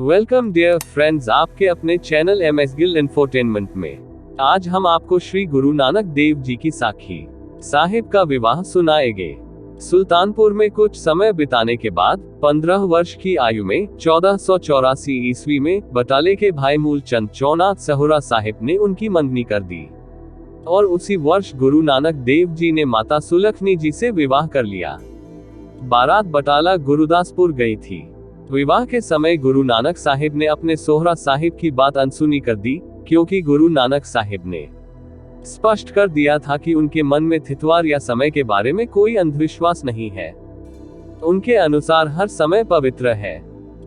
Welcome dear friends आपके अपने channel MS Gill infotainment में। आज हम आपको श्री गुरु नानक देव जी की साखी साहिब का विवाह सुनाएंगे। सुल्तानपुर में कुछ समय बिताने के बाद 15 वर्ष की आयु में 1484 ईस्वी में बटाले के भाई मूलचंद चौनाथ सहुरा साहिब ने उनकी मंगनी कर दी और उसी वर्ष गुरु नानक देव जी ने माता सुलखनी जी से विवाह कर लिया। बारात बटाला गुरुदासपुर गई थी। विवाह के समय गुरु नानक साहिब ने अपने सोहरा साहिब की बात अनसुनी कर दी, क्योंकि गुरु नानक साहिब ने स्पष्ट कर दिया था कि उनके मन में तिथवार या समय के बारे में कोई अंधविश्वास नहीं है। उनके अनुसार हर समय पवित्र है।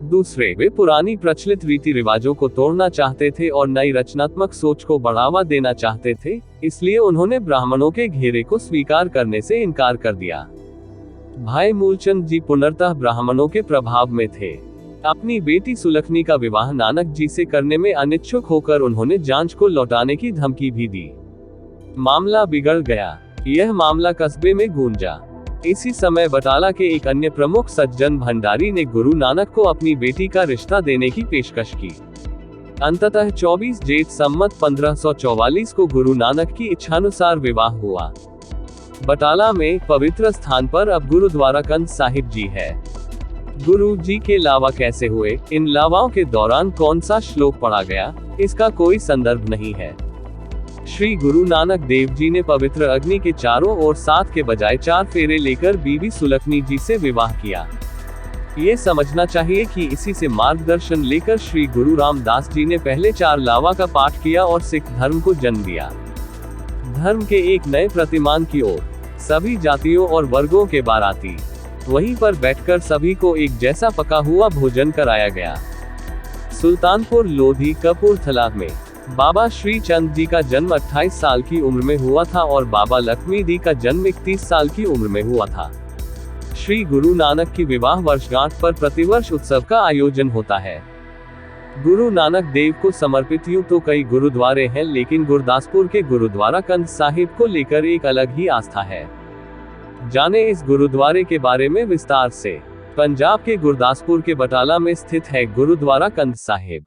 दूसरे, वे पुरानी प्रचलित रीति रिवाजों को तोड़ना चाहते थे और नई रचनात्मक सोच को बढ़ावा देना चाहते थे, इसलिए उन्होंने ब्राह्मणों के घेरे को स्वीकार करने से इनकार कर दिया। भाई मूलचंद जी पुनर्तः ब्राह्मणों के प्रभाव में थे। अपनी बेटी सुलखनी का विवाह नानक जी से करने में अनिच्छुक होकर उन्होंने जांच को लौटाने की धमकी भी दी। मामला बिगड़ गया। यह मामला कस्बे में गूंजा। इसी समय बटाला के एक अन्य प्रमुख सज्जन भंडारी ने गुरु नानक को अपनी बेटी का रिश्ता देने की पेशकश की। अंततः 24 जेठ संमत 1544 को गुरु नानक की इच्छानुसार विवाह हुआ। बटाला में पवित्र स्थान पर अब गुरुद्वारा कंद साहिब जी है। गुरु जी के लावा कैसे हुए, इन लावाओं के दौरान कौन सा श्लोक पढ़ा गया, इसका कोई संदर्भ नहीं है। श्री गुरु नानक देव जी ने पवित्र अग्नि के चारों ओर 7 के बजाय 4 फेरे लेकर बीबी सुलखनी जी से विवाह किया। ये समझना चाहिए कि इसी से मार्गदर्शन लेकर श्री गुरु रामदास जी ने पहले 4 लावा का पाठ किया और सिख धर्म को जन्म दिया। धर्म के एक नए प्रतिमान की ओर सभी जातियों और वर्गों के बाराती वहीं पर बैठकर सभी को एक जैसा पका हुआ भोजन कराया गया। सुल्तानपुर लोधी कपूरथला में बाबा श्री चंद जी का जन्म 28 साल की उम्र में हुआ था और बाबा लक्ष्मी दी का जन्म 31 साल की उम्र में हुआ था। श्री गुरु नानक की विवाह वर्षगांठ पर प्रतिवर्ष उत्सव का आयोजन होता है। गुरु नानक देव को समर्पित यूं तो कई गुरुद्वारे हैं, लेकिन गुरदासपुर के गुरुद्वारा कंद साहिब को लेकर एक अलग ही आस्था है। जाने इस गुरुद्वारे के बारे में विस्तार से। पंजाब के गुरदासपुर के बटाला में स्थित है गुरुद्वारा कंद साहिब।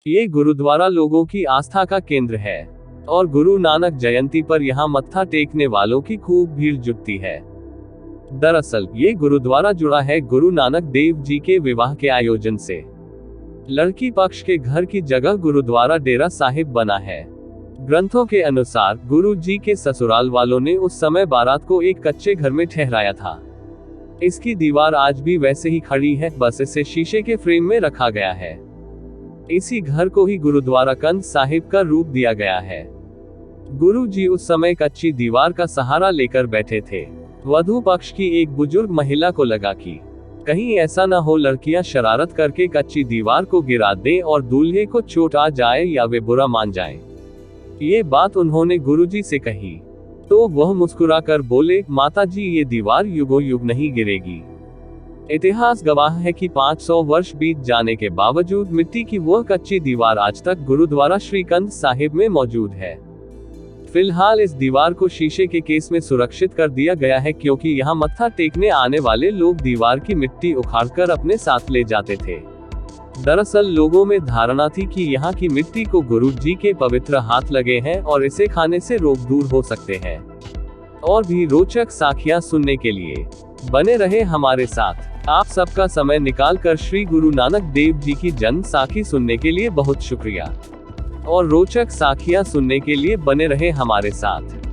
ये गुरुद्वारा लोगों की आस्था का केंद्र है और गुरु नानक जयंती पर यहाँ मत्था टेकने वालों की खूब भीड़ जुटती है। दरअसल ये गुरुद्वारा जुड़ा है गुरु नानक देव जी के विवाह के आयोजन से। लड़की पक्ष के घर की जगह गुरुद्वारा डेरा साहिब बना है। ग्रंथों के अनुसार गुरु जी के ससुराल वालों ने उस समय बारात को एक कच्चे घर में ठहराया था। इसकी दीवार आज भी वैसे ही खड़ी है, बस इसे शीशे के फ्रेम में रखा गया है। इसी घर को ही गुरुद्वारा कंद साहिब का रूप दिया गया है। गुरु जी उस समय कच्ची दीवार का सहारा लेकर बैठे थे। वधू पक्ष की एक बुजुर्ग महिला को लगा कि कहीं ऐसा न हो लड़कियां शरारत करके कच्ची दीवार को गिरा दें और दूल्हे को चोट आ जाए या वे बुरा मान जाएं। ये बात उन्होंने गुरुजी से कही तो वह मुस्कुराकर बोले, माता जी ये दीवार युगों युग नहीं गिरेगी। इतिहास गवाह है कि 500 वर्ष बीत जाने के बावजूद मिट्टी की वह कच्ची दीवार आज तक गुरुद्वारा श्री कंद साहिब में मौजूद है। फिलहाल इस दीवार को शीशे के केस में सुरक्षित कर दिया गया है, क्योंकि यहाँ मत्था टेकने आने वाले लोग दीवार की मिट्टी उखाड़कर अपने साथ ले जाते थे। दरअसल लोगों में धारणा थी कि यहाँ की मिट्टी को गुरु जी के पवित्र हाथ लगे हैं और इसे खाने से रोग दूर हो सकते हैं। और भी रोचक साखियां सुनने के लिए बने रहे हमारे साथ। आप सबका समय निकालकर श्री गुरु नानक देव जी की जन्म साखी सुनने के लिए बहुत शुक्रिया और रोचक साखियां सुनने के लिए बने रहे हमारे साथ।